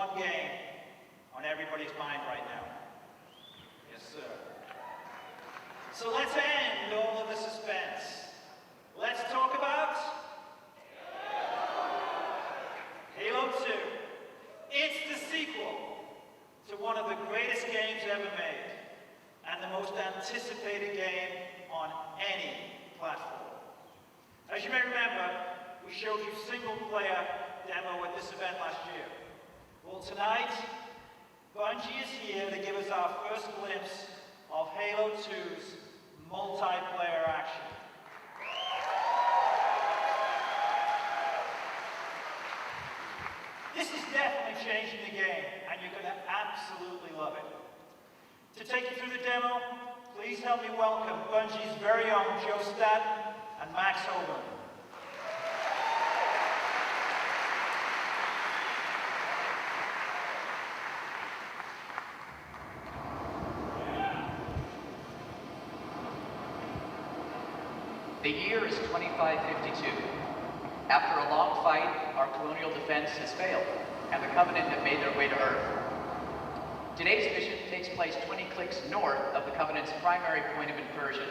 one game on everybody's mind right now. Yes, sir. So let's end all of the suspense. Let's talk about Halo 2. It's the sequel to one of the greatest games ever made and the most anticipated game on any platform. As you may remember, we showed you single-player demo at this event last year. Well, tonight, Bungie is here to give us our first glimpse of Halo 2's multiplayer action. This is definitely changing the game, and you're going to absolutely love it. To take you through the demo, please help me welcome Bungie's very own Joe Staten and Max Holborn. The year is 2552. After a long fight, our colonial defense has failed, and the Covenant have made their way to Earth. Today's mission takes place 20 clicks north of the Covenant's primary point of incursion,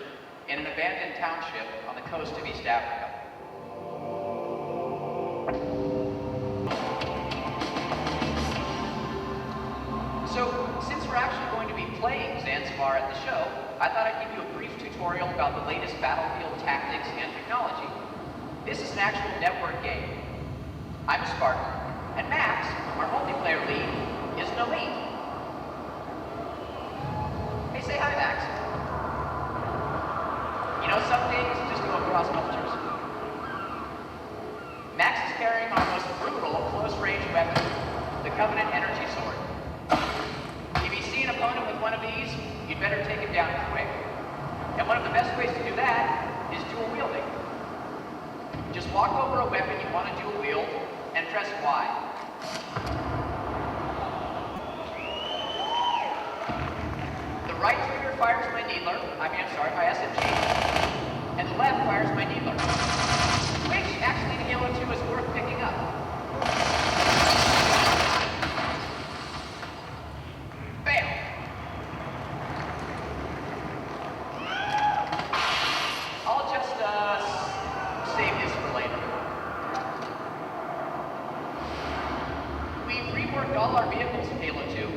in an abandoned township on the coast of East Africa. So, since we're actually going to be playing Zanzibar at the show, I thought I'd give you a brief tutorial about the latest battlefield tactics and technology. This is an actual network game. I'm a Spartan, and Max, our multiplayer lead, is an elite. Hey, say hi, Max. You know, some days just go across cultures. Max is carrying our most brutal close-range weapon, the Covenant Energy Sword. If you see an opponent with one of these, you'd better take him down quick. And one of the best ways to do that is dual wielding. Just walk over a weapon you want to dual wield and press Y. The right trigger fires my needler, my SMG, and the left fires my needler, which actually in Halo 2 is worth picking up. Fail. I'll just save this for later. We've reworked all our vehicles in Halo 2.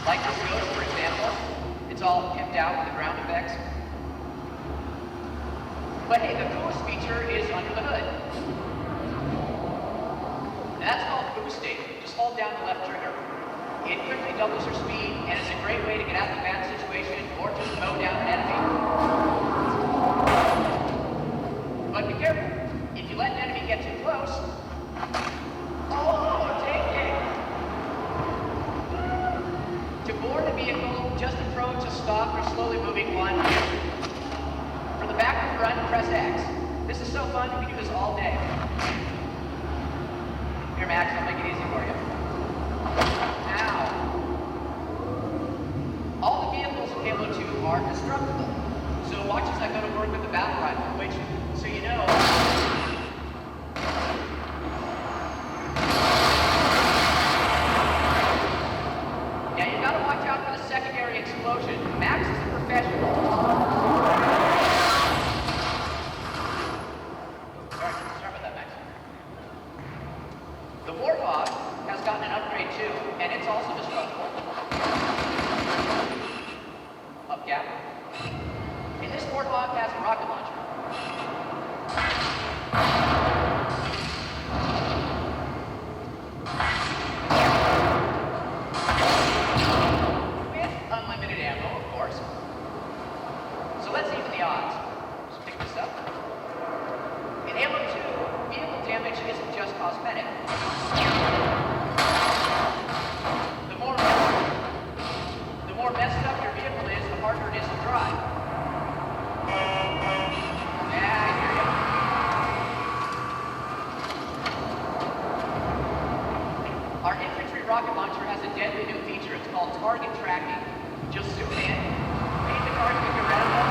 Like this Ghost, for example. It's all pimped out with the ground effects. But hey, the coolest feature is under the hood. And that's called boosting. Just hold down the left trigger. It quickly doubles your speed, and it's a great way to get out of a bad situation or just mow down an enemy. But be careful. If you let an enemy get too close, take it. To board the vehicle, just approach a stop or slowly moving one. From the back to front, press X. This is so fun, we can do this all day. Here, Max, I'll make it easy for you. Ow. All the vehicles in Halo 2 are destructible. So watch as I go to work with the battle rifle, which, so you know, yeah, you gotta watch out for the secondary explosion. Max is a professional. Sorry about that, Max. The Warthog has gotten an upgrade too, and it's also destructible. Up gap. And this Warthog has a rocket launcher. With unlimited ammo, of course. So let's even the odds. Just pick this up. In Halo 2, vehicle damage isn't just cosmetic. The more messed up your vehicle is, the harder it is to drive. Yeah, I hear you. Our infantry rocket launcher has a deadly new feature. It's called target tracking. Just zoom in, aim the target with your reticle,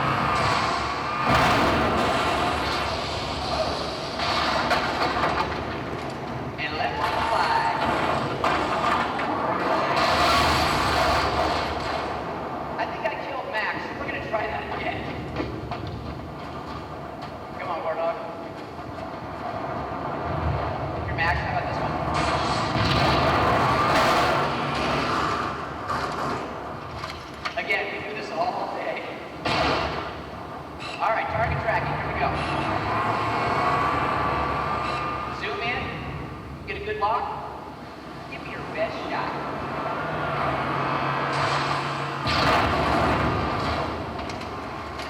and let one fly. a good lock? Give me your best shot.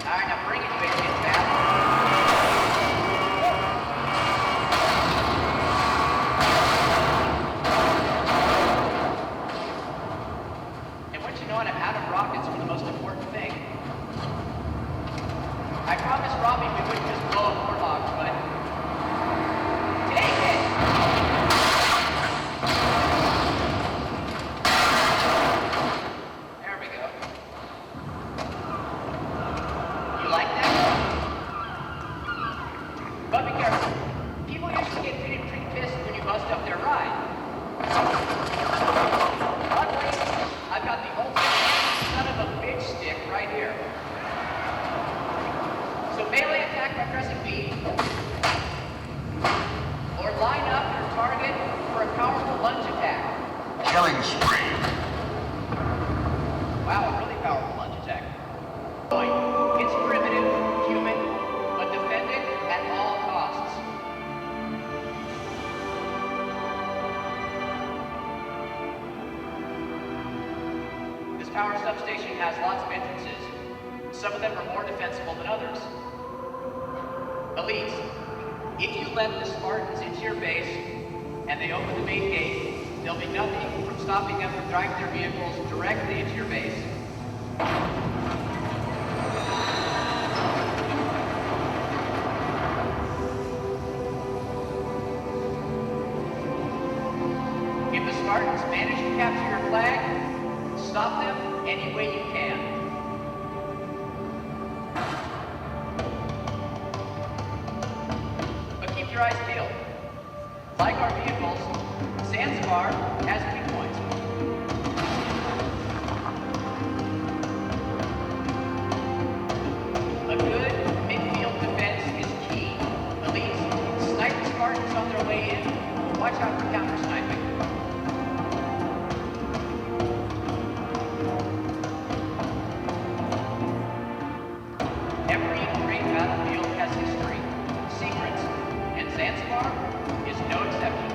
All right, now bring it, you idiot bastard. And what you know, I'm out of rockets for the most important thing. I promised Robbie we wouldn't just blow a warlock, but take it! There we go. You like that? But be careful. People usually get pretty pissed when you bust up their ride. Luckily, I've got the ultimate son of a bitch stick right here. So melee attack by pressing B, or line up your target for a powerful lunge attack. Killing spree. Wow, a really powerful lunge attack. It's primitive, human, but defend it at all costs. This power substation has lots of entrances. Some of them are more defensible than others. Elite, if you let the Spartans into your base and they open the main gate, there'll be nothing from stopping them from driving their vehicles directly into your base. If the Spartans manage to capture your flag, stop them any way you can. Your eyes peeled. Like our vehicles, Zanzibar has weak points. A good midfield defense is key. Elites, snipe the Spartans on their way in. Watch out for counter-sniping. Every great battlefield has history, secrets, and Zanzibar is no exception.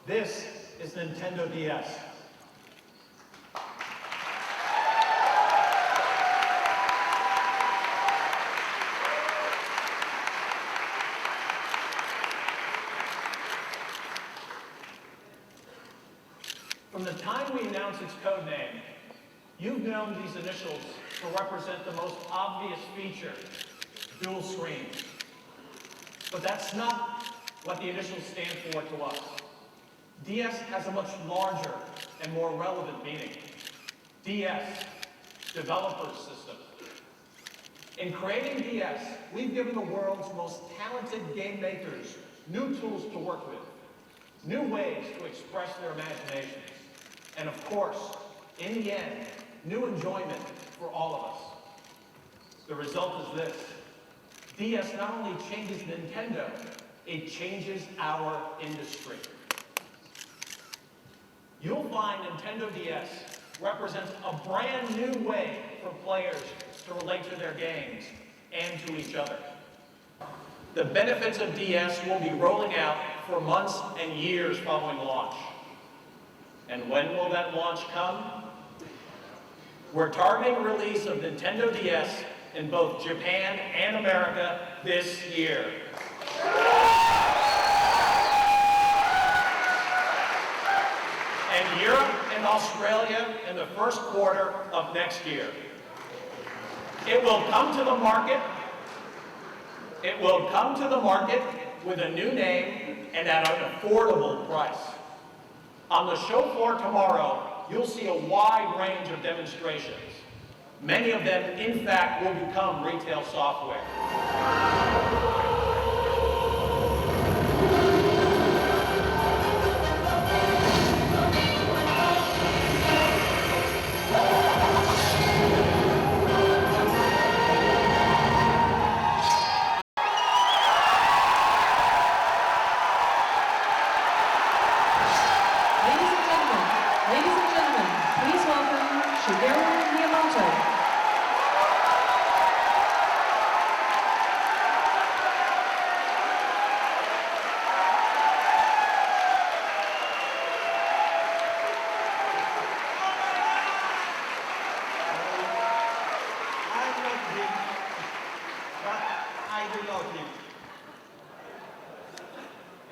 This is Nintendo DS. From the time we announced its code name, you've known these initials to represent the most obvious feature, dual screen. But that's not what the initials stand for to us. DS has a much larger and more relevant meaning. DS, Developer System. In creating DS, we've given the world's most talented game makers new tools to work with, new ways to express their imaginations, and of course, in the end, new enjoyment for all of us. The result is this. DS not only changes Nintendo, it changes our industry. You'll find Nintendo DS represents a brand new way for players to relate to their games and to each other. The benefits of DS will be rolling out for months and years following launch. And when will that launch come? We're targeting release of Nintendo DS in both Japan and America this year. And Europe and Australia in the first quarter of next year. It will come to the market. It will come to the market with a new name and at an affordable price. On the show floor tomorrow, you'll see a wide range of demonstrations. Many of them, in fact, will become retail software.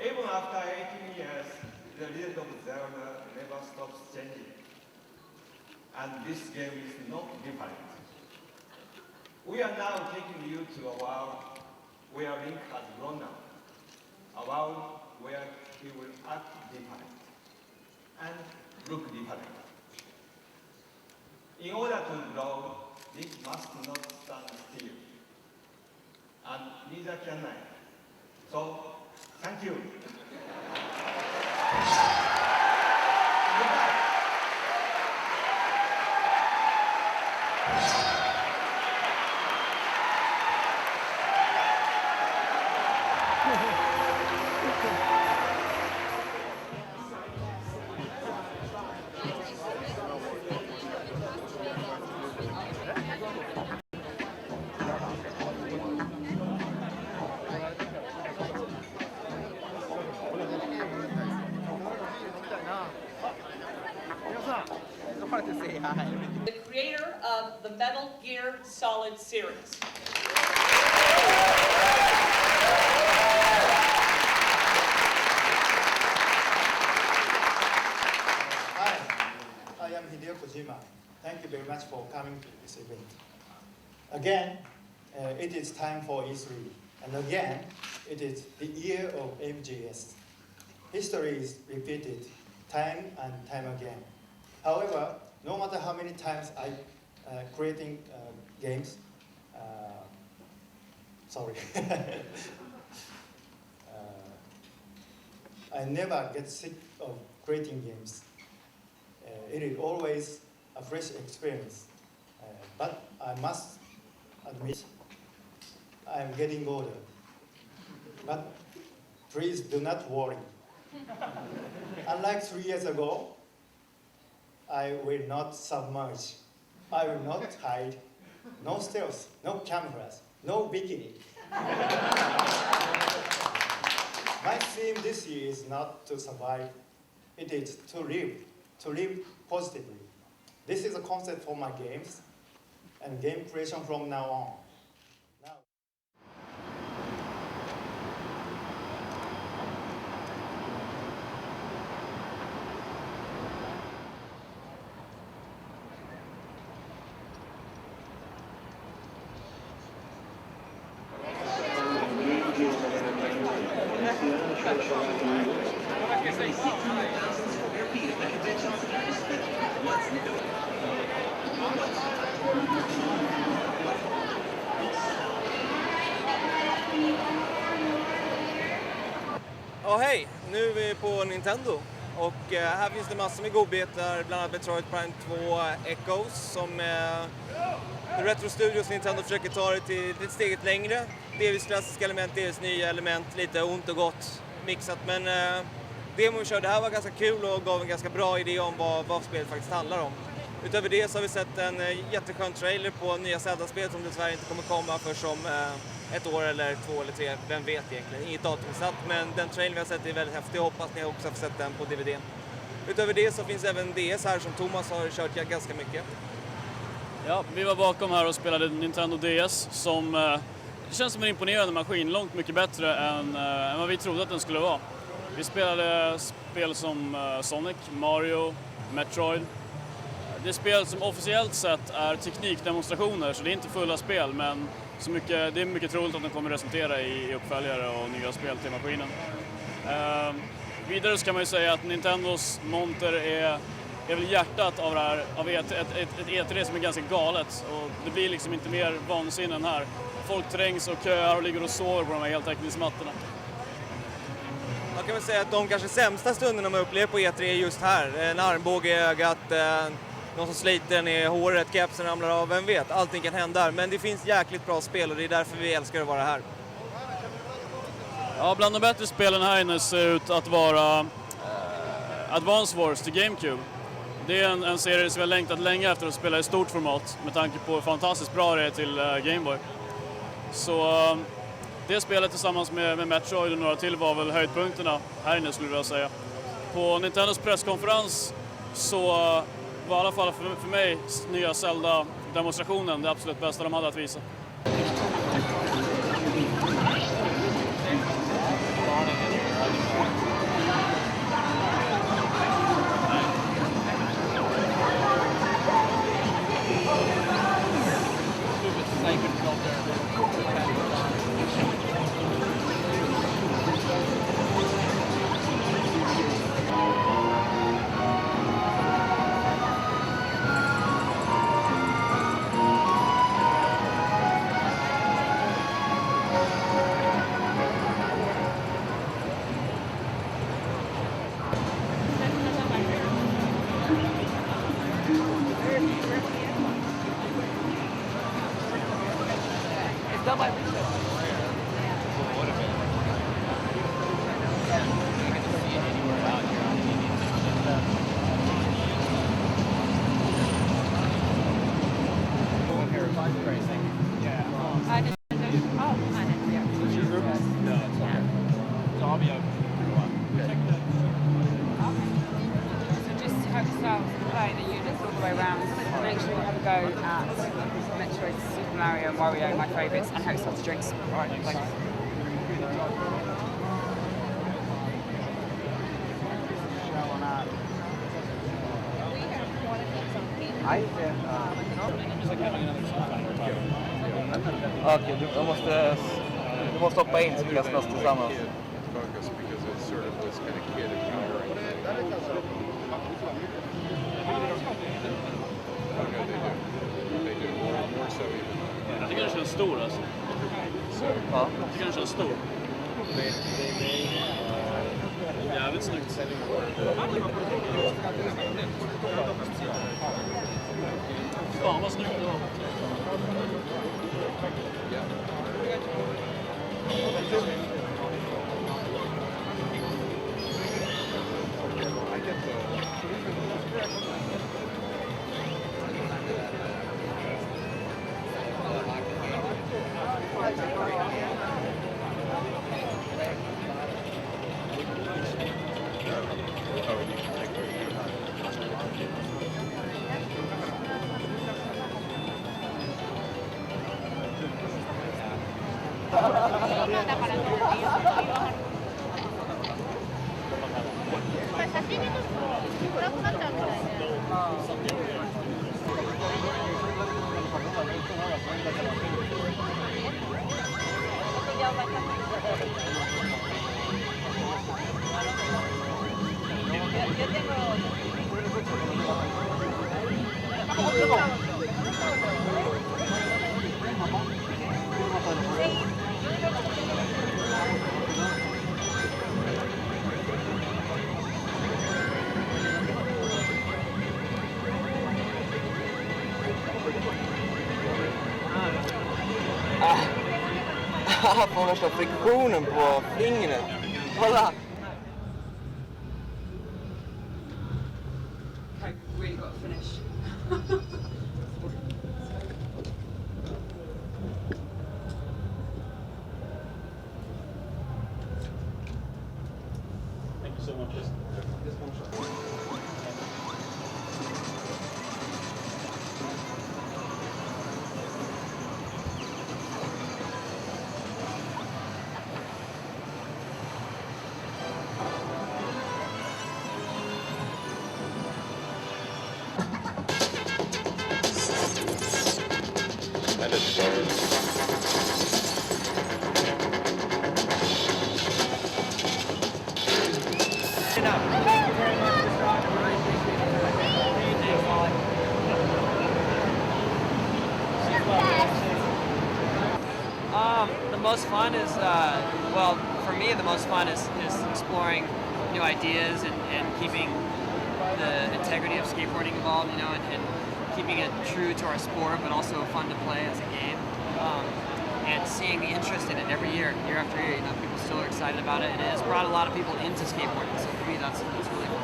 Even after 18 years, the Legend of Zelda never stops changing. And this game is not different. We are now taking you to a world where Link has grown up. A world where he will act different and look different. In order to grow, Link must not stand still. And neither can I. So, thank you. Goodbye. The creator of the Metal Gear Solid series. Hi, I am Hideo Kojima. Thank you very much for coming to this event. Again, it is time for E3. And again, it is the year of MGS. History is repeated time and time again. However, no matter how many times I creating games, I never get sick of creating games. It is always a fresh experience. But I must admit, I am getting older. But please do not worry. Unlike 3 years ago, I will not submerge. I will not hide. No stealth, no cameras, no bikini. My theme this year is not to survive. It is to live positively. This is a concept for my games and game creation from now on. Ja, hej! Nu är vi på Nintendo och här finns det massor med godbitar, bland annat Metroid Prime 2 Echoes som Retro Studios Nintendo försöker ta det till ett steget längre. Delvis klassiska element, delvis nya element, lite ont och gott mixat. Men demon vi körde här var ganska kul och gav en ganska bra idé om vad spelet faktiskt handlar om. Utöver det så har vi sett en jätteskön trailer på nya Zelda-spel som dessvärre inte kommer komma för som ett år eller 2 eller 3, vem vet egentligen. Inget datum satt, men den trailern vi har sett är väldigt häftig och hoppas ni också har sett den på DVD. Utöver det så finns även DS här som Thomas har kört ganska mycket. Ja, vi var bakom här och spelade Nintendo DS som känns som en imponerande maskin, långt mycket bättre än vad vi trodde att den skulle vara. Vi spelade spel som Sonic, Mario, Metroid. Det är spel som officiellt sett är teknikdemonstrationer, så det är inte fulla spel, men det är mycket troligt att de kommer resultera i uppföljare och nya spel till maskinen. Vidare så kan man ju säga att Nintendos monter är väl hjärtat av det här, av ett E3 som är ganska galet, och det blir liksom inte mer vansinne än här. Folk trängs och köar och ligger och sover på de här heltäckningsmattorna. Man kan väl säga att de kanske sämsta stunderna man upplever på E3 är just här. En armbåge i ögat, någon som sliter den i håret, kepsen ramlar av, vem vet, allting kan hända. Men det finns jäkligt bra spel och det är därför vi älskar att vara här. Ja, bland de bättre spelen här inne ser ut att vara Advance Wars till GameCube. Det är en serie som jag längtat länge efter att spela i stort format med tanke på hur fantastiskt bra det är till Game Boy. Så det spelet tillsammans med Metroid och några till var väl höjdpunkterna här inne, skulle jag vilja säga. På Nintendos presskonferens så var i alla fall för mig nya Zelda-demonstrationen det absolut bästa de hade att visa. Metroid, Super Mario and Wario, my favourites, and host lots of drinks. Right, thank you. Okej, du måste hoppa in så vi kan slåss tillsammans. Jag tycker den känns stor alltså. Ja. Jag tycker den känns stor. Jävligt snyggt. Fan vad snyggt det var. Får värsta friktionen på fingret. Kolla! Okay, really got to finish. Thank you so much. This one shot. The most fun is, well, for me, the most fun is exploring new ideas and keeping the integrity of skateboarding involved, you know, and keeping it true to our sport, but also fun to play as a game. And seeing the interest in it every year, year after year, you know, people still are excited about it, and it has brought a lot of people into skateboarding. So for me, that's really fun.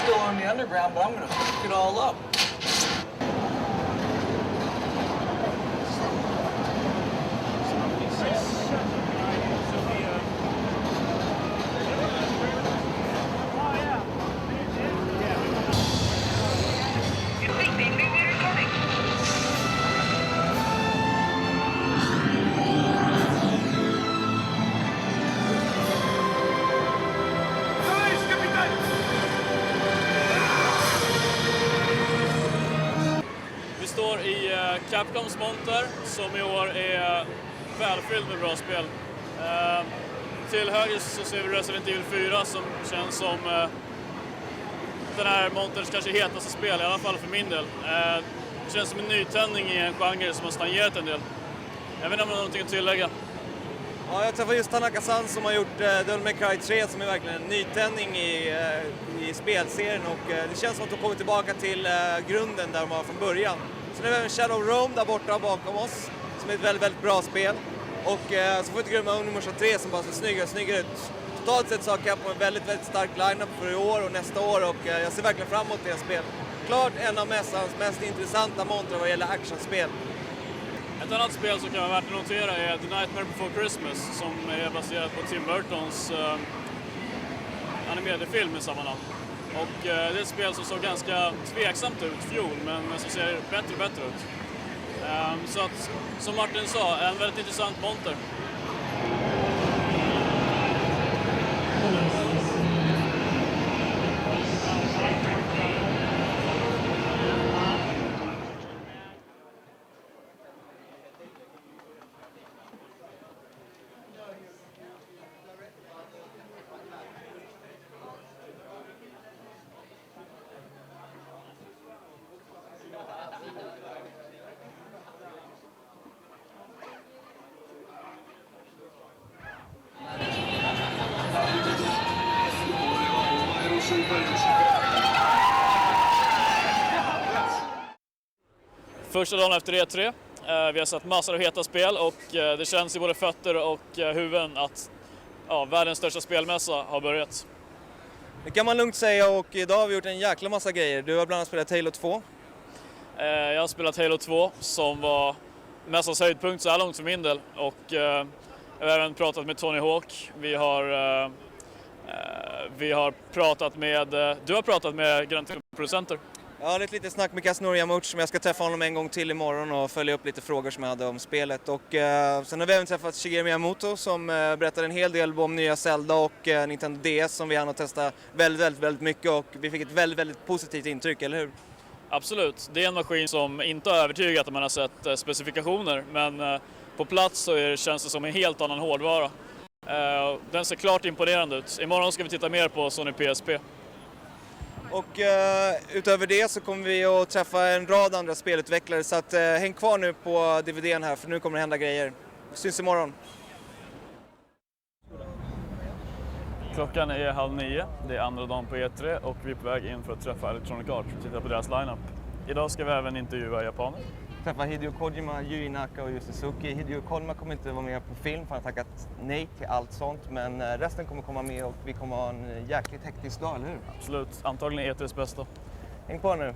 Still on the underground, but I'm gonna fuck it all up. Vi står i Capcoms monter som i år är välfylld med bra spel. Till höger så ser vi Resident Evil 4 som känns som den här monterns kanske hetaste spel, i alla fall för min del. Det känns som en nytändning i en genre som har stagnerat en del. Jag vet inte om det är någonting att tillägga. Ja, jag träffade just Tanaka-san som har gjort Devil May Cry 3 som är verkligen en nytändning i spelserien, och det känns som att de kommer tillbaka till grunden där de var från början. Så nu har vi även Shadow Rome där borta bakom oss som är ett väldigt, väldigt bra spel. Och så får vi inte glömma Onimusha 3 som bara ser snyggare och snyggare ut. Totalt sett så har Capcom en väldigt, väldigt stark line-up för i år och nästa år, och jag ser verkligen fram emot det spel. Klart en av mässans mest intressanta montrar vad gäller actionspel. Ett annat spel som kan vara värt att notera är The Nightmare Before Christmas som är baserat på Tim Burtons animerade film i samma namn. Och det är ett spel som såg ganska tveksamt ut fjol, men som ser bättre och bättre ut. Så att, som Martin sa, en väldigt intressant monter. Första dagen efter E3. Vi har sett massor av heta spel och det känns i både fötter och huvuden att världens största spelmässa har börjat. Det kan man lugnt säga, och idag har vi gjort en jäkla massa grejer. Du har bland annat spelat Halo 2. Jag har spelat Halo 2 som var mässans höjdpunkt så här långt för min del. Och jag har även pratat med Tony Hawk. Vi har pratat med... Du har pratat med Gran Turismo-producenter. Ja, det är ett litet snack med Kazunori Yamauchi som jag ska träffa honom en gång till imorgon och följa upp lite frågor som jag hade om spelet. Och sen har vi även träffat Shigeru Miyamoto som berättade en hel del om nya Zelda och Nintendo DS som vi hann att testa väldigt mycket, och vi fick ett väldigt positivt intryck, eller hur? Absolut, det är en maskin som inte har övertygat om man har sett specifikationer, men på plats så känns det som en helt annan hårdvara. Den ser klart imponerande ut. Imorgon ska vi titta mer på Sony PSP. Och utöver det så kommer vi att träffa en rad andra spelutvecklare, så att häng kvar nu på DVD:n här för nu kommer det hända grejer. Vi syns imorgon. Klockan är 8:30, det är andra dagen på E3 och vi är på väg in för att träffa Electronic Arts och titta på deras lineup. Idag ska vi även intervjua japaner. Träffa Hideo Kojima, Yuji Naka och Yu Suzuki. Hideo Kojima kommer inte vara med på film för han har tackat nej till allt sånt, men resten kommer komma med och vi kommer ha en jäkligt hektisk dag, eller hur? Absolut, antagligen E3s bästa. Häng på nu.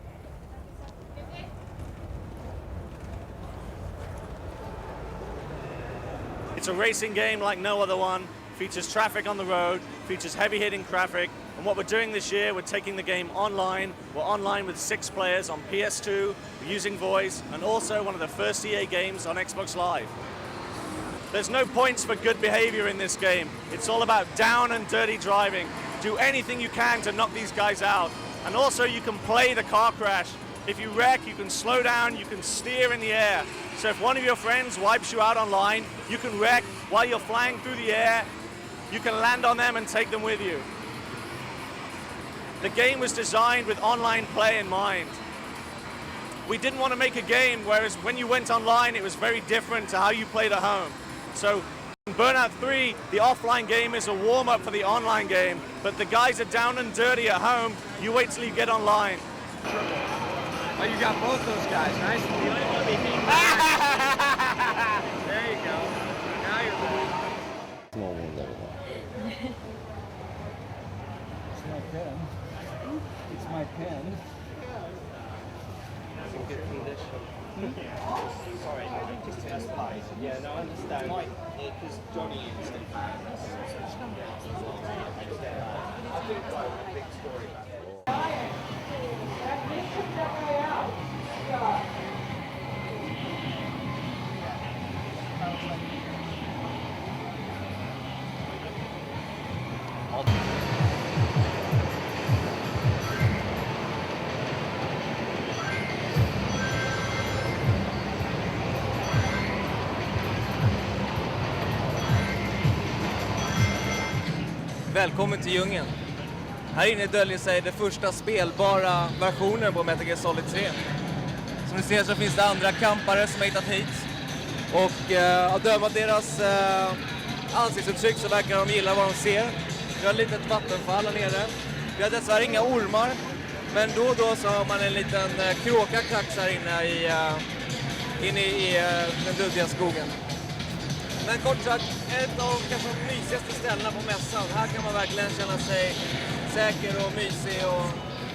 It's a racing game like no other one, features traffic on the road, features heavy hitting traffic, and what we're doing this year, we're taking the game online. We're online with 6 players on PS2, we're using voice, and also one of the first EA games on Xbox Live. There's no points for good behavior in this game. It's all about down and dirty driving. Do anything you can to knock these guys out. And also you can play the car crash. If you wreck, you can slow down, you can steer in the air. So if one of your friends wipes you out online, you can wreck while you're flying through the air. You can land on them and take them with you. The game was designed with online play in mind. We didn't want to make a game whereas when you went online it was very different to how you played at home. So in Burnout 3, the offline game is a warm-up for the online game, but the guys are down and dirty at home. You wait till you get online. Oh, you got both those guys. Nice. You don't want to be being There you go. Now you're good. Small one there. It's my pen. It's my pen. It's in good condition. Sorry, just test flies. Yeah, no, I understand. Because Johnny used it. I think quite a big story about it. Välkommen till djungeln. Här inne döljer sig det första spelbara versionen på Metal Gear Solid 3. Som ni ser så finns det andra kampare som har hittat hit. Och att döma deras ansiktsuttryck så verkar de gilla vad de ser. Vi har ett litet vattenfall här nere. Vi har dessvärre inga ormar. Men då och då så har man en liten kråka kax här inne i den luddiga skogen. Men kort sagt, ett av kanske de mysigaste ställena på mässan. Här kan man verkligen känna sig säker och mysig och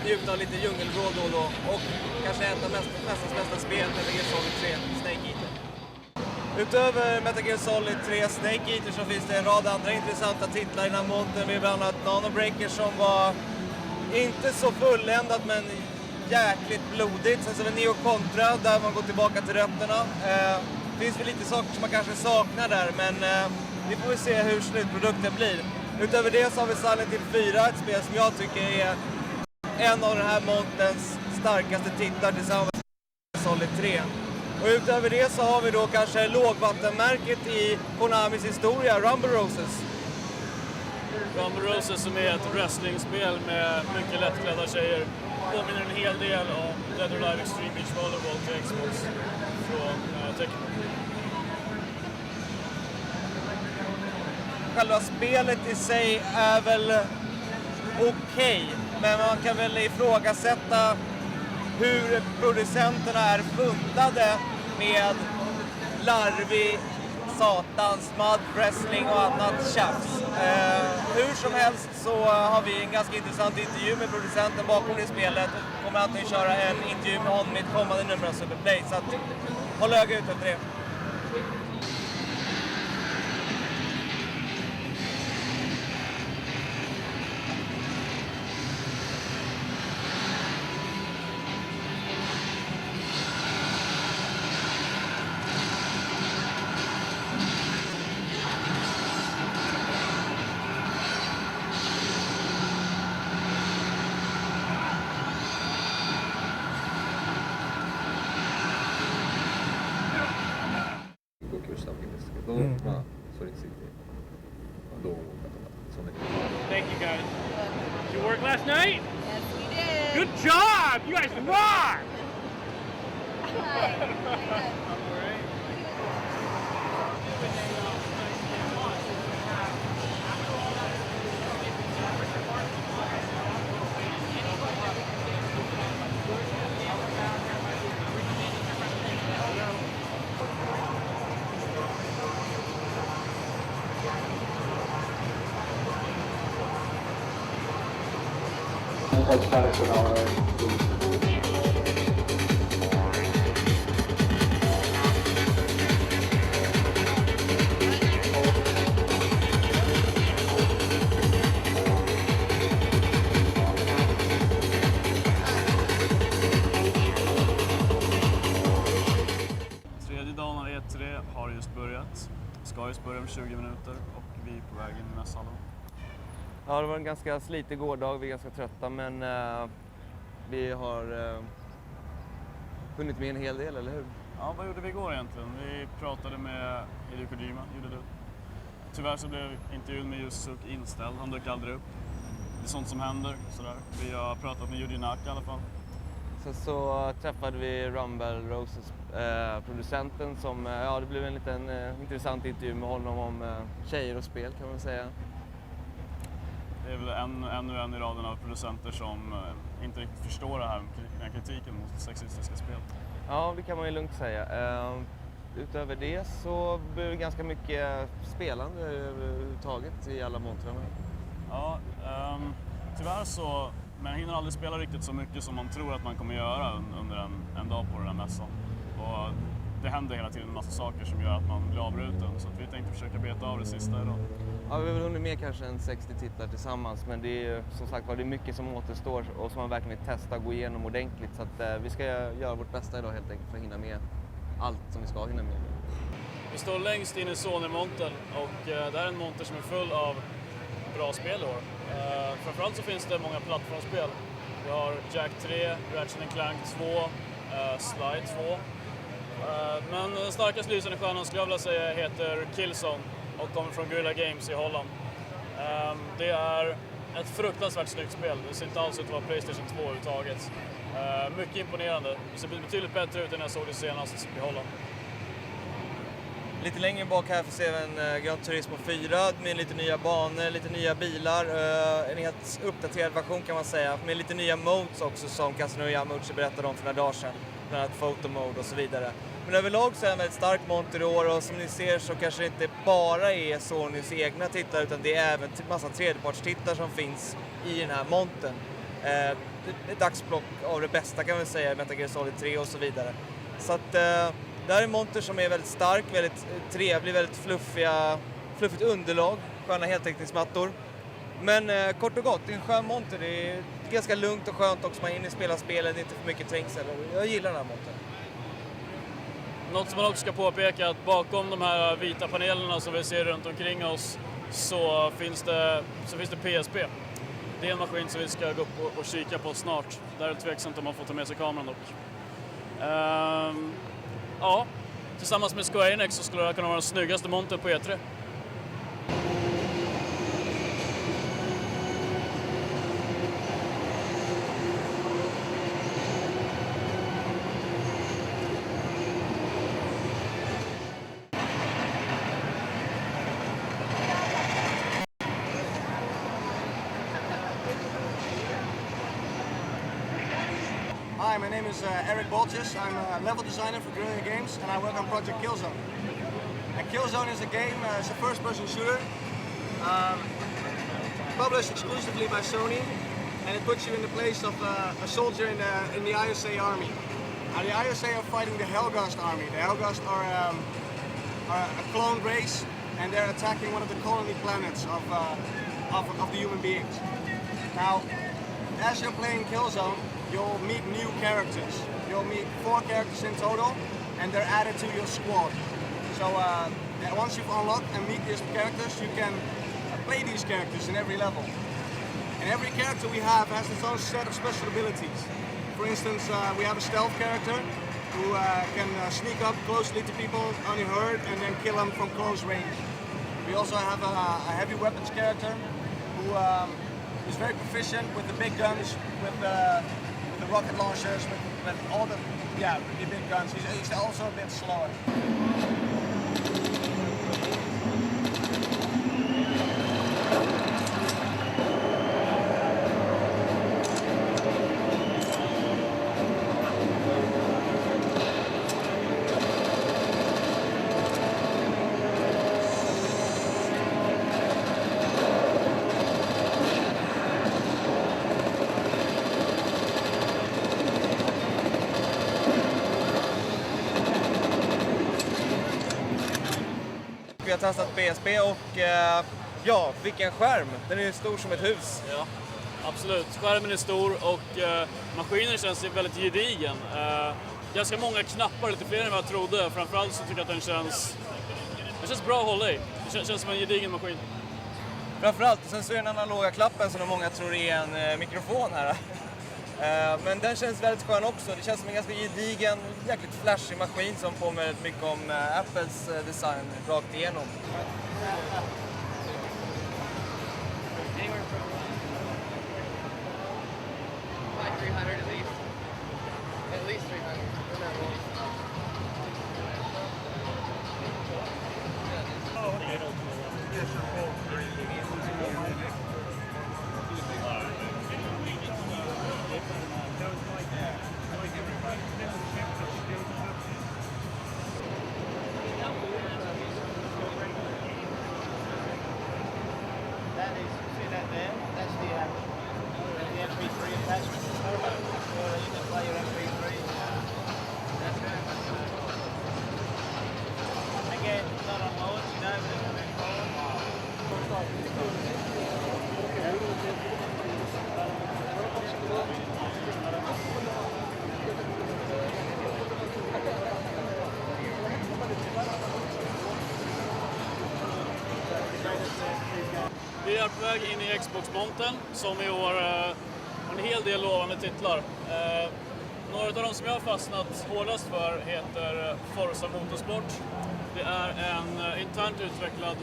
njuta av lite djungelvrål då och då. Och kanske ett av mässans bästa spel, Metal Gear Solid 3, Snake Eater. Utöver Metal Gear Solid 3 Snake Eater så finns det en rad andra intressanta titlar i den här montern. Vi har bland annat Nanobreaker som var inte så fulländat men jäkligt blodigt. Sen så är det Neo Contra där man går tillbaka till rötterna. Det finns väl lite saker som man kanske saknar där, men vi får väl se hur slutprodukten blir. Utöver det så har vi Silent Hill 4, ett spel som jag tycker är en av den här montens starkaste titlar tillsammans med Solid 3. Och utöver det så har vi då kanske lågvattenmärket i Konamis historia, Rumble Roses. Rumble Roses som är ett wrestlingspel med mycket lättklädda tjejer. Påminner en hel del om Dead or Alive Extreme Beach Volleyball till Xbox från Tecmo. Själva spelet i sig är väl okej, men man kan väl ifrågasätta hur producenterna är fundade med larvig satans mud wrestling och annat tjafs. Hur som helst så har vi en ganska intressant intervju med producenten bakom det spelet och kommer antingen köra en intervju med honom i ett kommande nummer av Superplay, så att håll öga ut efter det. Thank you guys. Did you work last night? Yes, we did. Good job! You guys rock! Tredje dagen av E3 har just börjat ska ju börja om 20 minuter och vi är på väg in i mässhallen. Ja, det var en ganska slitig gårdag, vi är ganska trötta, men vi har hunnit med en hel del, eller hur? Ja, vad gjorde vi igår egentligen? Vi pratade med Hideo Kojima, gjorde du. Tyvärr så blev intervjun med Yusuke inställd, han dök aldrig upp. Det är sånt som händer, sådär. Vi har pratat med Yuji Naka i alla fall. Så träffade vi Rumble Roses producenten som, ja det blev en liten intressant intervju med honom om tjejer och spel kan man säga. Det är väl ännu en i raden av producenter som inte riktigt förstår det här med kritiken mot sexistiska spel. Ja, det kan man ju lugnt säga. Utöver det så blir det ganska mycket spelande överhuvudtaget i alla montrarna. Ja, tyvärr så, men jag hinner aldrig spela riktigt så mycket som man tror att man kommer göra under en dag på den här mässan. Och det händer hela tiden en massa saker som gör att man blir avbruten, så att vi tänkte försöka beta av det sista idag. Ja, vi har väl hunnit med kanske en 60 titlar tillsammans, men det är som sagt det är mycket som återstår och som man verkligen vill testa och gå igenom ordentligt. Så att vi ska göra vårt bästa idag helt enkelt för att hinna med allt som vi ska hinna med. Vi står längst in i Sony-montern och det här är en monter som är full av bra spel i år. Framförallt så finns det många plattformsspel. Vi har Jack 3, Ratchet & Clank 2, Slide 2. Men den starkast lysande stjärnan skulle jag vilja säga heter Killzone och kommer från Guerrilla Games i Holland. Det är ett fruktansvärt snyggt spel. Det ser inte alls ut att vara PlayStation 2 överhuvudtaget. Mycket imponerande. Det ser betydligt bättre ut än jag såg det senast i Holland. Lite längre bak här får se en Gran Turismo 4 med lite nya banor, lite nya bilar. En helt uppdaterad version kan man säga. Med lite nya modes också som Kazunori Yamauchi berättade om för några dagar sedan. Bland annat photo mode och så vidare. Men överlag så är det en väldigt stark monter i år och som ni ser så kanske det inte bara är Sonys egna titlar utan det är även massa tredjepartstitlar som finns i den här montern. Ett axplock av det bästa kan man säga, Metal Gear Solid 3 och så vidare. Så att det här är en monter som är väldigt stark, väldigt trevlig, väldigt fluffigt underlag, sköna heltäckningsmattor. Men kort och gott, det är en skön monter. Det är ganska lugnt och skönt också, man hinner spela spelet, det är inte för mycket trängsel. Jag gillar den här montern. Något som man också ska påpeka är att bakom de här vita panelerna som vi ser runt omkring oss så finns det PSP. Det är en maskin som vi ska gå upp och kika på snart. Där är det tveksamt om man får ta med sig kameran dock. Ja, tillsammans med Square Enix så skulle det kunna vara den snyggaste monter på E3. Hi, my name is Eric Bolches. I'm a level designer for Guerrilla Games and I work on Project Killzone. And Killzone is a game, it's a first-person shooter, published exclusively by Sony, and it puts you in the place of a soldier in the ISA army. Now, the ISA are fighting the Helghast army. The Helghast are a clone race, and they're attacking one of the colony planets of the human beings. Now, as you're playing Killzone, you'll meet new characters. You'll meet 4 characters in total, and they're added to your squad. So once you've unlocked and meet these characters, you can play these characters in every level. And every character we have has its own set of special abilities. For instance, we have a stealth character who can sneak up closely to people unheard and then kill them from close range. We also have a heavy weapons character who is very proficient with the big guns, with the rocket launchers, with all the really big guns. He's also a bit slower. Vi har testat PSP och ja, vilken skärm! Den är stor som ett hus. Ja, absolut. Skärmen är stor och maskinen känns väldigt gedigen. Ganska många knappar, lite fler än vad jag trodde. Framförallt så tycker jag att den känns Det känns bra att hålla i. Det känns som en gedigen maskin. Framförallt, sen så är den analoga klappen som många tror är en mikrofon här. Men den känns väldigt skön också. Det känns som en ganska gedigen, jäkligt flashig maskin som påminner mycket om Apples design rakt igenom. Like 300 at least. At least 300. That is, see that there? That's the MP3 attachment system. You can play your MP3. Again, not on launch, you know, but it's moving Vi är på väg in i Xbox-montern som i år har en hel del lovande titlar. Några av de som jag har fastnat hårdast för heter Forza Motorsport. Det är en internt utvecklad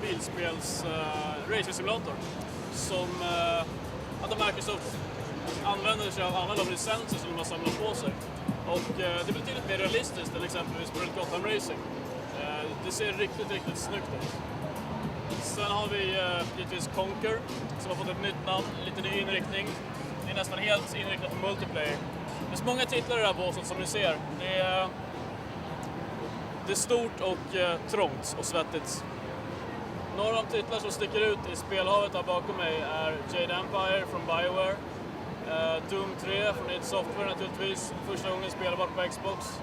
bilspels racing-simulator som att Microsoft använder sig av alla de licenser som de har samlat på sig. Och det är betydligt mer realistiskt än exempelvis World Gotham Racing. Det ser riktigt snyggt ut. Sen har vi givetvis Conquer som har fått ett nytt namn, lite ny inriktning. Det är nästan helt inriktat på multiplayer. Det är så många titlar i det här båset som ni ser. Det är stort och trångt och svettigt. Några av de titlar som sticker ut i spelhavet här bakom mig är Jade Empire från BioWare, Doom 3 från id Software naturligtvis, första gången spelbart på Xbox.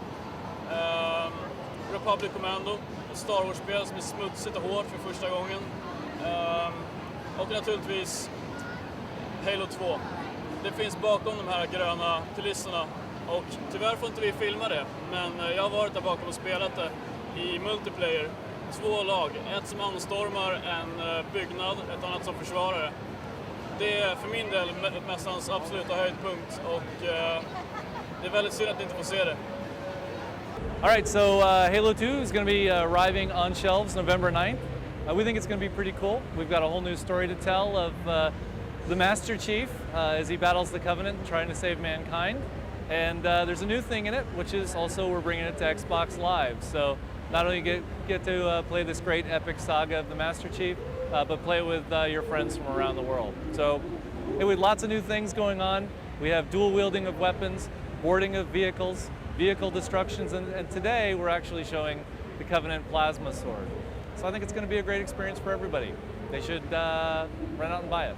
Republic Commando, ett Star Wars-spel som är smutsigt och hårt för första gången. Och naturligtvis Halo 2. Det finns bakom de här gröna kulisserna och tyvärr får inte vi filma det, men jag har varit där bakom och spelat det i multiplayer. 2 lag, ett som anstormar en byggnad, ett annat som försvarar det. Det är för min del mässans absoluta höjdpunkt och det är väldigt synd att ni inte får se det. All right, so Halo 2 is going to be arriving on shelves November 9th. We think it's going to be pretty cool. We've got a whole new story to tell of the Master Chief as he battles the Covenant trying to save mankind. And there's a new thing in it, which is also we're bringing it to Xbox Live. So not only get to play this great epic saga of the Master Chief, but play it with your friends from around the world. So with lots of new things going on. We have dual wielding of weapons, boarding of vehicles, vehicle destructions, and today we're actually showing the Covenant Plasma Sword. So I think it's going to be a great experience for everybody. They should run out and buy it.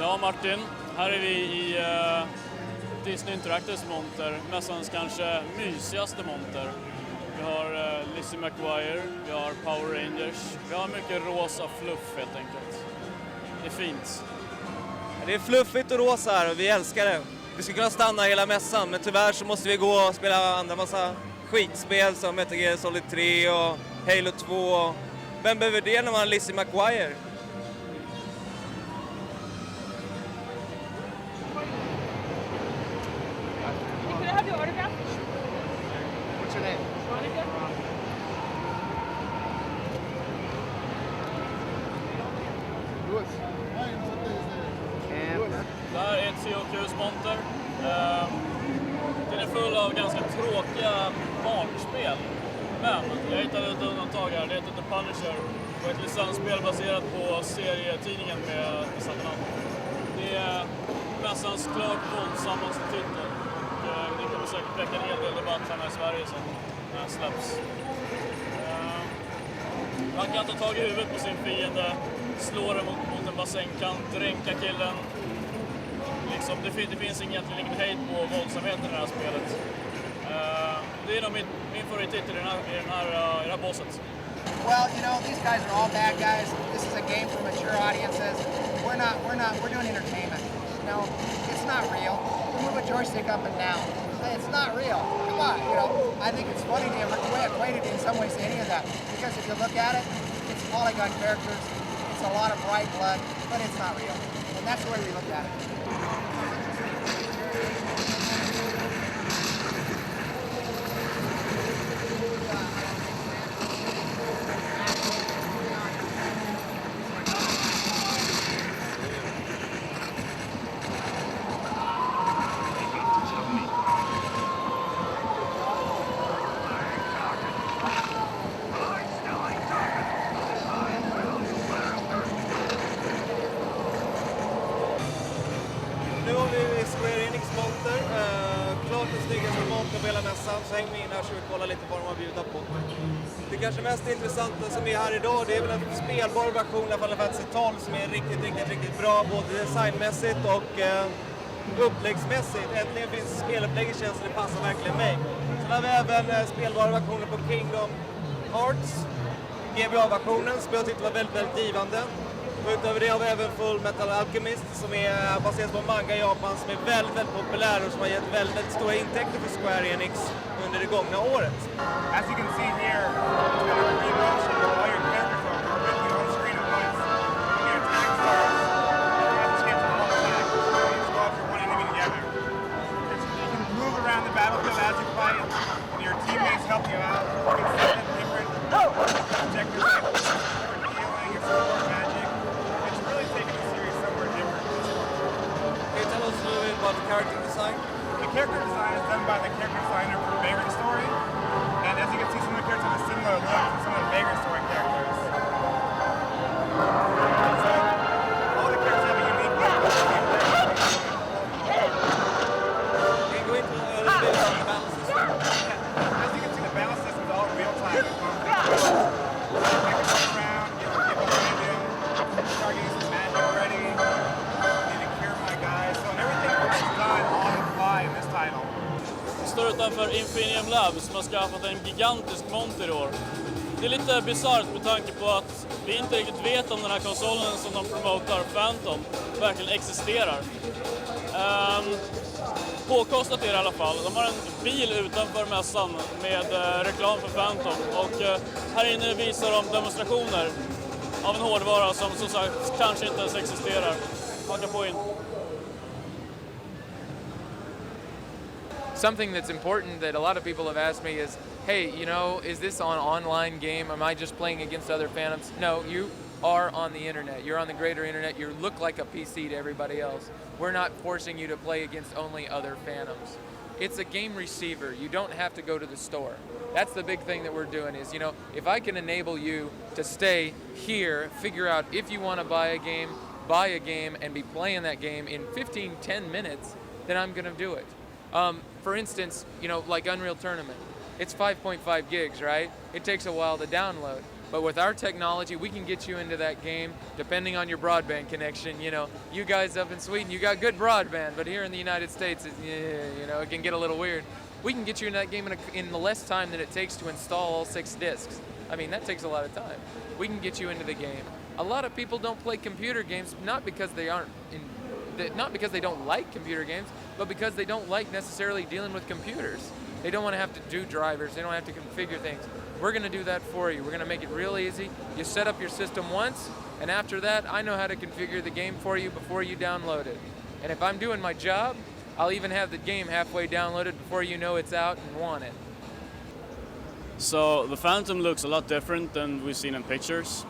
Ja, Martin, här är vi i Disney Interactives monter, mässans kanske mysigaste monter. Vi har Lizzie McGuire, vi har Power Rangers, vi har mycket rosa fluff helt enkelt. Det är fint. Det är fluffigt och rosa här och vi älskar det. Vi skulle kunna stanna hela mässan, men tyvärr så måste vi gå och spela andra massa skitspel som Metal Gear Solid 3 och Halo 2. Vem behöver det när man har Lizzie McGuire? Could I have your autograph? What's your name? Monica? Det här är ett CHQs-monter. Den är full av ganska tråkiga barnspel. Men jag hittade ett undantag här. Det heter The Punisher och ett licensspel baserat på serietidningen med samma namn. Det är mässans klart våldsammaste titel. Det kommer säkert väcka en hel del debatt här i Sverige som den släpps. Man kan ta tag i huvudet på sin fiende, slå den mot en bassängkant, dränka killen. Liksom, det finns egentligen ingen hejd på våldsamheten i det här spelet. Det är nog min favorittitel i det här båset. Well, you know, these guys are all bad guys. This is a game for mature audiences. We're doing entertainment. You know, it's not real. We move a joystick up and down. It's not real. Come on, you know. I think it's funny they quit. equated in some ways to any of that. Because if you look at it, it's polygon characters, it's a lot of bright blood, but it's not real. And that's the way we look at it. Nu har vi Square Enix monter, klart den snyggaste monter på hela mässan, så häng med in här så vi kollar lite vad de har bjudit på. Det kanske mest intressanta som är här idag, det är väl en spelbar version av Final Fantasy 12 som är riktigt bra, både designmässigt och uppläggsmässigt. Äntligen finns spelupplägg i tjänsten, det passar verkligen mig. Sen har vi även spelbara versioner på Kingdom Hearts, GBA-versionen, som jag tyckte var väldigt givande. Och utöver det har vi även Full Metal Alchemist som är baserad på manga i Japan som är väldigt populär och som har gett väldigt stora intäkter för Square Enix under det gångna året. As you can see here, it's kind of a free motion where all your characters are quickly on screen at once. When your attack starts, you have a chance to all attack. So you just go after one enemy together. You can move around the battlefield as you fight, and your teammates help you out. You can set them different objectives like healing and support magic. It's really taking the series somewhere different. Can you tell us a little bit about the character design? The character design is done by the character designer for Vagrant Story, and as you can see, some of the characters have a similar look to some of the Vagrant Story characters. So, all the characters have a unique look. Can you go into a little bit about the battle system? As you can see, the battle system is all real time. I can run around, get behind him, start getting some magic ready, need to cure my guys. So everything is done on the fly in this title. Vi står utanför Infinium Lab som har skaffat en gigantisk monter i år. Det är lite bisarrt med tanke på att vi inte riktigt vet om den här konsolen som de promotar, Phantom, verkligen existerar. Påkostat är det i alla fall. De har en bil utanför mässan med reklam för Phantom och här inne visar de demonstrationer av en hårdvara som sagt kanske inte ens existerar. Haka på in. Something that's important that a lot of people have asked me is, hey, you know, is this an online game? Am I just playing against other Phantoms? No, you are on the internet. You're on the greater internet. You look like a PC to everybody else. We're not forcing you to play against only other Phantoms. It's a game receiver. You don't have to go to the store. That's the big thing that we're doing is, you know, if I can enable you to stay here, figure out if you want to buy a game and be playing that game in 10 minutes, then I'm going to do it. For instance, you know, like Unreal Tournament, it's 5.5 gigs, right? It takes a while to download. But with our technology, we can get you into that game depending on your broadband connection. You know, you guys up in Sweden, you got good broadband, but here in the United States, you know, it can get a little weird. We can get you in that game in the less time than it takes to install all 6 discs. I mean, that takes a lot of time. We can get you into the game. A lot of people don't play computer games, not because they don't like computer games, but because they don't like necessarily dealing with computers. They don't want to have to do drivers. They don't have to configure things. We're going to do that for you. We're going to make it real easy. You set up your system once, and after that, I know how to configure the game for you before you download it. And if I'm doing my job, I'll even have the game halfway downloaded before you know it's out and want it. So the Phantom looks a lot different than we've seen in pictures.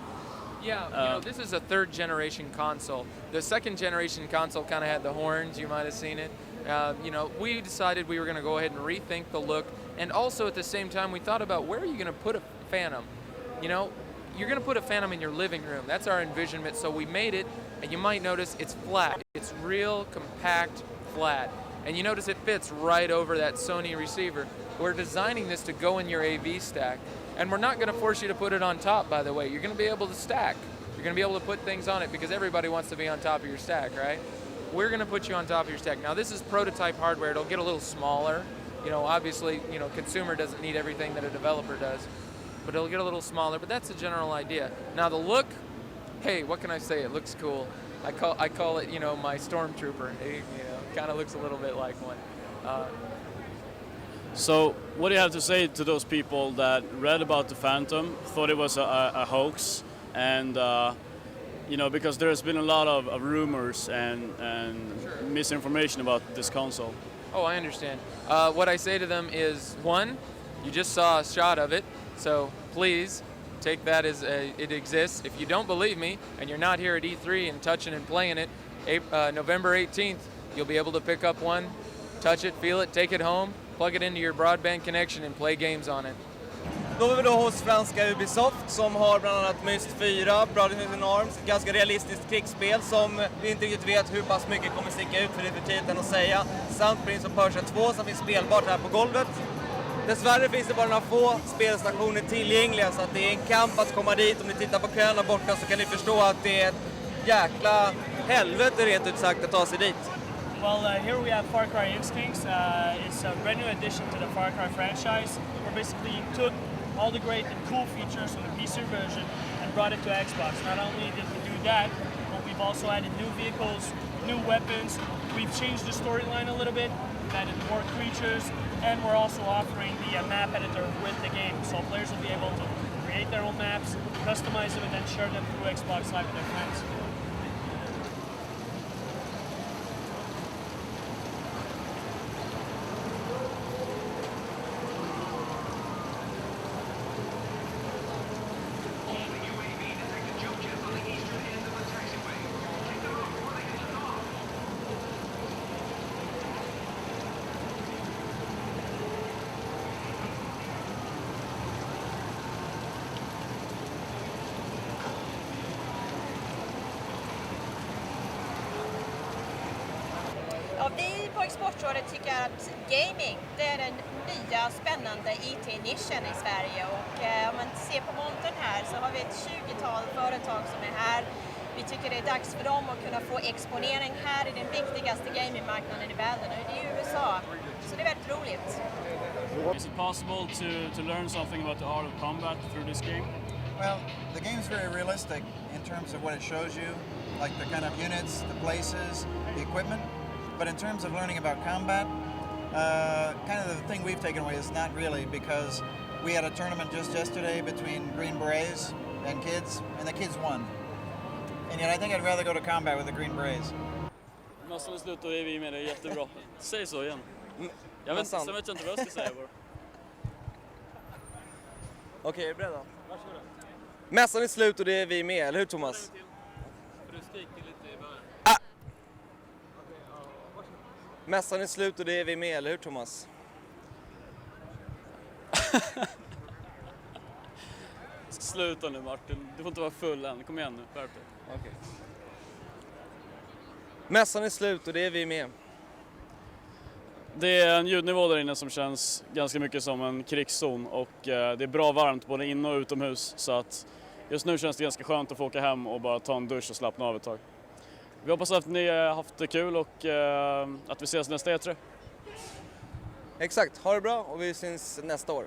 Yeah, you know, this is a 3rd generation console. The 2nd generation console kind of had the horns, you might have seen it. You know, we decided we were going to go ahead and rethink the look, and also at the same time we thought about where are you going to put a Phantom? You know, you're going to put a Phantom in your living room. That's our envisionment, so we made it, and you might notice it's flat. It's real compact flat, and you notice it fits right over that Sony receiver. We're designing this to go in your AV stack. And we're not going to force you to put it on top, by the way. You're going to be able to stack. You're going to be able to put things on it because everybody wants to be on top of your stack, right? We're going to put you on top of your stack. Now, this is prototype hardware. It'll get a little smaller. You know, obviously, you know, consumer doesn't need everything that a developer does. But it'll get a little smaller, but that's the general idea. Now, the look, hey, what can I say? It looks cool. I call it, you know, my Stormtrooper. It, you know, kind of looks a little bit like one. So what do you have to say to those people that read about the Phantom, thought it was a hoax, and because there's been a lot of rumors and misinformation about this console? Oh, I understand. What I say to them is, one, you just saw a shot of it, so please take that as it exists. If you don't believe me and you're not here at E3 and touching and playing it, November 18th, you'll be able to pick up one, touch it, feel it, take it home, plug it into your broadband connection and play games on it. Då är vi då hos franska Ubisoft som har bland annat Myst 4, Brotherhood in Arms, ett ganska realistiskt krigsspel som vi inte riktigt vet hur pass mycket kommer sticka ut, för det är för tidigt än att säga. Samt Prince of Persia 2 som finns spelbart här på golvet. Dessvärre finns det bara några få spelstationer tillgängliga, så att det är en kamp att komma dit. Om ni tittar på köerna borta så kan ni förstå att det är ett jäkla helvete rent ut sagt att ta sig dit. Well, here we have Far Cry Instincts. It's a brand new addition to the Far Cry franchise. We basically took all the great and cool features from the PC version and brought it to Xbox. Not only did we do that, but we've also added new vehicles, new weapons. We've changed the storyline a little bit. We've added more creatures, and we're also offering the map editor with the game. So players will be able to create their own maps, customize them, and then share them through Xbox Live with their friends. Ja, vi på Exportrådet tycker att gaming, det är den nya spännande IT-nischen i Sverige, och om man ser på montern här så har vi ett 20-tal företag som är här. Vi tycker det är dags för dem att kunna få exponering här i den viktigaste gamingmarknaden i världen, och det är USA. Så det är väldigt roligt. Is it possible to learn something about the art of combat through this game? Well, the game's very realistic in terms of what it shows you, like the kind of units, the places, the equipment. But in terms of learning about combat, kind of the thing we've taken away is not really, because we had a tournament just yesterday between Green Berets and the kids won. And yet I think I'd rather go to combat with the Green Berets. Massan är slut och är vi med, det är jättebra. Säg så igen. Jag vet inte vad jag ska säga bara. Okej, är du beredda? Varsågoda. Mässan är slut och det är vi med, eller hur Thomas? Mässan är slut och det är vi med, eller hur Thomas? Sluta nu Martin, du får inte vara full än. Kom igen nu, skärp dig. Okej. Mässan är slut och det är vi med. Det är en ljudnivå där inne som känns ganska mycket som en krigszon, och det är bra varmt både inne och utomhus, så att just nu känns det ganska skönt att få åka hem och bara ta en dusch och slappna av ett tag. Vi hoppas att ni har haft det kul och att vi ses nästa E3. Exakt, ha det bra och vi syns nästa år.